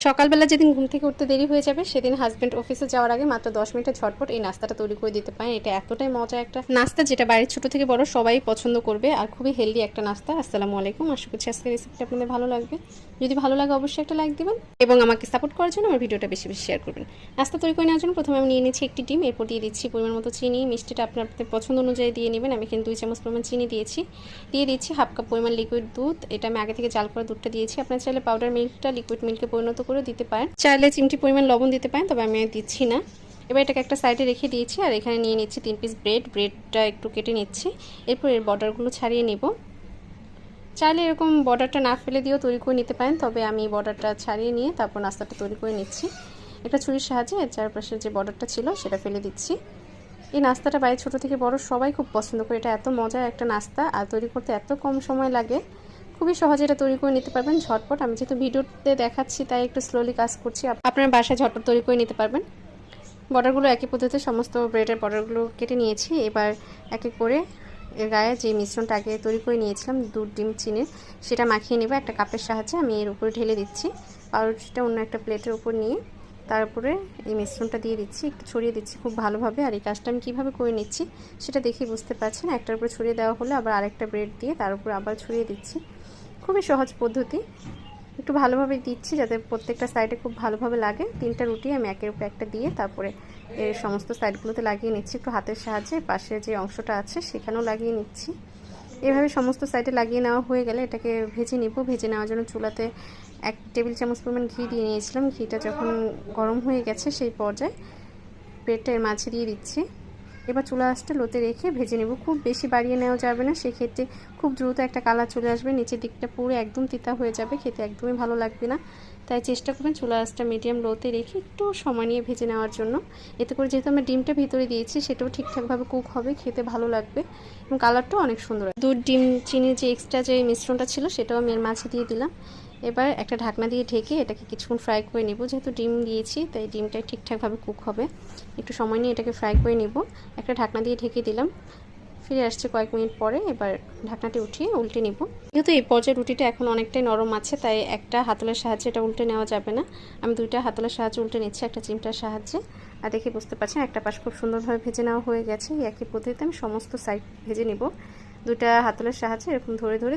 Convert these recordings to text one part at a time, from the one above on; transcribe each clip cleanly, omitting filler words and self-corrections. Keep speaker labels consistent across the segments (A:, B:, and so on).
A: সকালবেলা যেদিন ঘুম থেকে উঠতে দেরি হয়ে যাবে সেদিন হাজব্যান্ড অফিসে যাওয়ার আগে মাত্র 10 মিনিটে ঝটপট এই নাস্তাটা তৈরি করে দিতে পারেন। এটা এতটাই মজা একটা নাস্তা যেটা বাড়ির ছোট থেকে বড় সবাই পছন্দ করবে আর খুবই হেলদি একটা নাস্তা। আসসালামু আলাইকুম, আশা করছি আজকের রেসিপিটা আপনাদের ভালো লাগবে। যদি ভালো লাগে অবশ্যই একটা লাইক দিবেন এবং আমাকে সাপোর্ট করার জন্য আমার ভিডিওটা বেশি বেশি শেয়ার করবেন। নাস্তা তৈরি করে নেওয়ার জন্য প্রথমে আমি নিয়ে নিচ্ছি একটি ডিম, এরপর দিয়ে দিচ্ছি পরিমাণ মতো চিনি। মিষ্টিটা আপনাদের পছন্দ অনুযায়ী দিয়ে নেবেন। আমি এখানে 2 চামচ পরিমাণ চিনি দিয়েছি। দিয়ে দিচ্ছি হাফ কাপ পরিমাণ লিকুইড দুধ। এটা আমি আগে থেকে জাল করা দুধটা দিয়েছি। আপনারা চাইলে পাউডার মিল্কটা লিকুইড মিল্কে পরিণত করে দিতে পারেন, চাইলে চিমটি পরিমাণ লবণ দিতে পারেন, তবে আমি দিচ্ছি না। এবার এটাকে একটা সাইডে রেখে দিয়েছি আর এখানে নিয়ে নিচ্ছি 3 পিস ব্রেডটা একটু কেটে নিচ্ছি। এরপর এর বর্ডারগুলো ছাড়িয়ে নেব। চাইলে এরকম বর্ডারটা না ফেলে দিয়েও তৈরি করে নিতে পারেন, তবে আমি বর্ডারটা ছাড়িয়ে নিয়ে তারপর নাস্তাটা তৈরি করে নিচ্ছি। একটা ছুরির সাহায্যে এর চারপাশে যে বর্ডারটা ছিল সেটা ফেলে দিচ্ছি। এই নাস্তাটা বাড়ির ছোটো থেকে বড় সবাই খুব পছন্দ করে। এটা এত মজার একটা নাস্তা আর তৈরি করতে এত কম সময় লাগে, খুবই সহজে এটা তৈরি করে নিতে পারবেন ঝটপট। আমি যেহেতু ভিডিওতে দেখাচ্ছি তাই একটু স্লোলি কাজ করছি, আপনার বাসায় ঝটপট তৈরি করে নিতে পারবেন। বর্ডারগুলো একই পদ্ধতিতে সমস্ত ব্রেডের বর্ডারগুলো কেটে নিয়েছি। এবার এক এক করে এর গায়ে যে মিশ্রণটা আগে তৈরি করে নিয়েছিলাম দুধ ডিম চিনির, সেটা মাখিয়ে নেব একটা কাপের সাহায্যে। আমি এর উপরে ঢেলে দিচ্ছি। পাউরুটিটা অন্য একটা প্লেটের উপর নিয়ে তারপরে এই মিশ্রণটা দিয়ে দিচ্ছি, একটু ছড়িয়ে দিচ্ছি খুব ভালোভাবে। আর এই কাজটা আমি কীভাবে করে নিচ্ছি সেটা দেখেই বুঝতে পারছেন। একটার উপরে ছড়িয়ে দেওয়া হলে আবার আরেকটা ব্রেড দিয়ে তার উপরে আবার ছড়িয়ে দিচ্ছি। খুবই সহজ পদ্ধতি। একটু ভালোভাবে দিচ্ছি যাতে প্রত্যেকটা সাইডে খুব ভালোভাবে লাগে। 3টা রুটি আমি একের উপর একটা দিয়ে তারপরে এর সমস্ত সাইডগুলোতে লাগিয়ে নিচ্ছি একটু হাতের সাহায্যে। পাশে যে অংশটা আছে সেখানেও লাগিয়ে নিচ্ছি। এভাবে সমস্ত সাইডে লাগিয়ে নেওয়া হয়ে গেলে এটাকে ভেজে নিব। ভেজে নেওয়ার জন্য চুলাতে 1 টেবিল চামচ পরিমাণ ঘি দিয়ে নিয়েছিলাম। ঘিটা যখন গরম হয়ে গেছে সেই পর্যায়ে ব্রেডটা এর মাঝে দিয়ে দিচ্ছি। এবার চুলা আঁচটা লোতে রেখে ভেজে নেব। খুব বেশি বাড়িয়ে নেওয়া যাবে না, সেক্ষেত্রে খুব দ্রুত একটা কালার চলে আসবে, নিচের দিকটা পুরো একদম তিতা হয়ে যাবে, খেতে একদমই ভালো লাগবে না। তাই চেষ্টা করবেন চুলা আঁচটা মিডিয়াম লোতে রেখে একটু সময় নিয়ে ভেজে নেওয়ার জন্য। এতে করে যেহেতু আমরা ডিমটা ভিতরে দিয়েছি সেটাও ঠিকঠাকভাবে কুক হবে, খেতে ভালো লাগবে এবং কালারটাও অনেক সুন্দর। দুধ ডিম চিনির যে এক্সট্রা যে মিশ্রণটা ছিল সেটাও আমি এর মাঝে দিয়ে দিলাম। এবার একটা ঢাকনা দিয়ে ঢেকে এটাকে কিছুক্ষণ ফ্রাই করে নেব। যেহেতু ডিম দিয়েছি তাই ডিমটা ঠিকঠাকভাবে কুক হবে, একটু সময় নিয়ে এটাকে ফ্রাই করে নেব। একটা ঢাকনা দিয়ে ঢেকে দিলাম। ফিরে আসছে কয়েক মিনিট পরে। এবার ঢাকনাটি উঠিয়ে উল্টে নিব। যেহেতু এই পর্যায়ে রুটিটা এখন অনেকটাই নরম আছে তাই একটা হাতলের সাহায্যে এটা উল্টে নেওয়া যাবে না। আমি 2টা হাতলের সাহায্যে উল্টে নিচ্ছি একটা চিমটার সাহায্যে। আর দেখে বুঝতে পারছেন একটা পাশ খুব সুন্দরভাবে ভেজে নেওয়া হয়ে গেছে। এই একই পদ্ধতিতে আমি সমস্ত সাইড ভেজে নেব। 2টা হাতলের সাহায্যে এরকম ধরে ধরে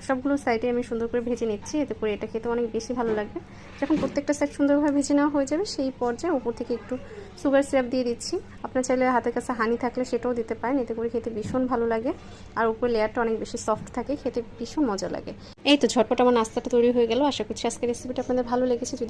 A: সবগুলো সাইডে আমি সুন্দর করে ভেজে নিচ্ছি। এতে করে এটা খেতে অনেক বেশি ভালো লাগবে। যখন প্রত্যেকটা সাইড সুন্দরভাবে ভেজে নেওয়া হয়ে যাবে সেই পর্যায়ে উপর থেকে একটু সুগার সিরাপ দিয়ে দিচ্ছি। আপনার চাইলে হাতের কাছে হানি থাকলে সেটাও দিতে পারেন, এতে করে খেতে ভীষণ ভালো লাগে আর উপরে লেয়ারটা অনেক বেশি সফট থাকে, খেতে ভীষণ মজা লাগে। এই তো ঝটপট আমার নাস্তাটা তৈরি হয়ে গেল। আশা করছি আজকের রেসিপিটা আপনাদের ভালো লেগেছে। যদি